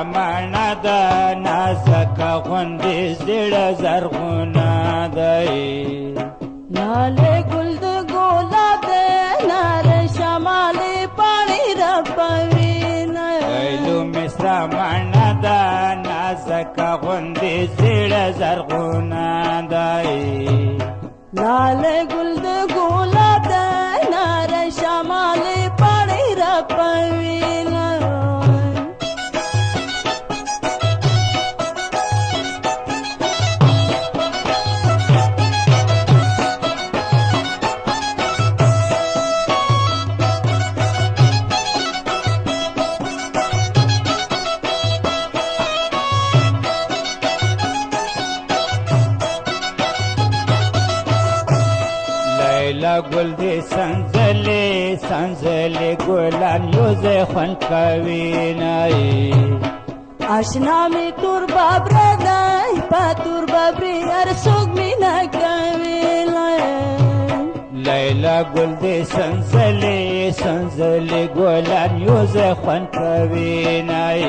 مانا دا نازکا غوندې زړه زرغونه دی لاله ګل د ګلاب دی ناره شمالي پاڼې رپوي ایلو مصرا مانا دا نازکا غوندې زړه زرغونه دی لاله ګل د ګلاب دی ناره شمالي پاڼې رپوي لیلا ګل دې سنځلې سنځلې ګلان یو ځای خوند کوي نای آشنا می تور بابره دی په تور بابري هر څوک مینه کوي لیلا ګل دې سنځلې سنځلې ګلان یو ځای خوند کوي نای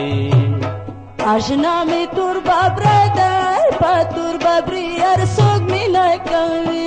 آشنا می تور بابره دی په تور بابري هر څوک مینه کوي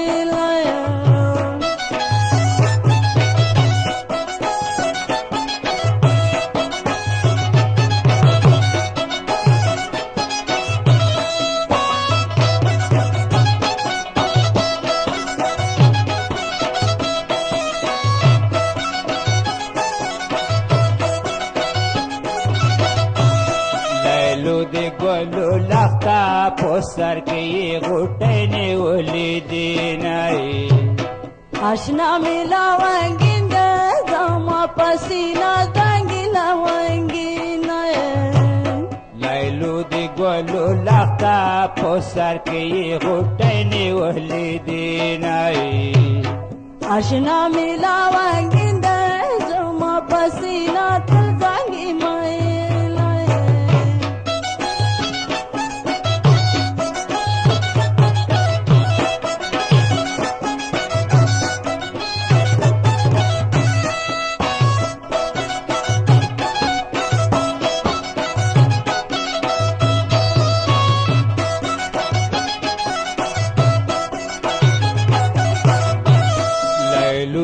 د ګلو لخته په سر کې یې غوټۍ نیولې دي نای آشنا می لونګین دی زما په سینه زنګین لونګین لیلو د ګلو لخته په سر کې یې غوټۍ نیولې دي نای آشنا می لونګین دی زما په سینه تل زنګین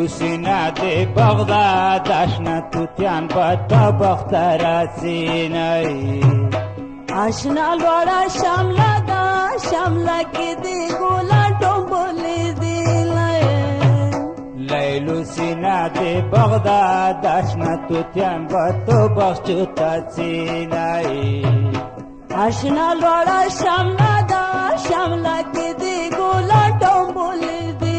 سینا دی بغداد آشنا توتیان په تبختر سینای آشنا لوړه شمله ده شمله کې دی ګلان ټومبلې دي لیلو سینا دی بغداد آشنا توتیان په تبختر سینای آشنا لوړه شمله ده شمله کې دی ګلان ټومبلې دي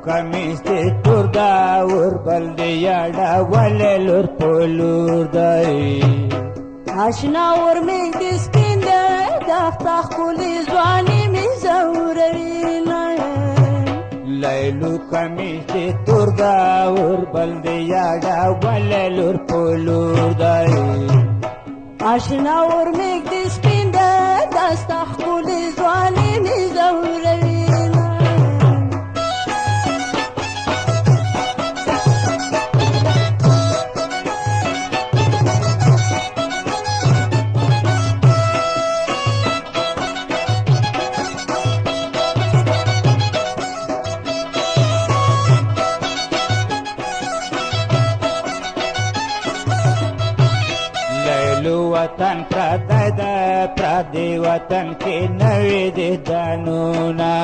کمیس دې تور دا وربل دې یاډه ولې لور په لور دی آشنا ور مې دې سپین دی دښته ښکلې ځواني مې زوروي لیلو کمیس دې تور دا وربل دې یاډه ولې لور په لور دی آشنا ور مې دې سپین دی دښته ښکلې ځواني مې زوروي وطن پردی ده پردی وطن کې نوې دې دانونه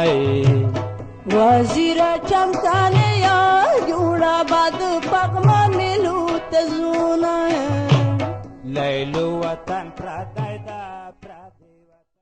وزیر چمکانه یا جوړه باد پغمان ملو تزونه لیلو وطن پردی ده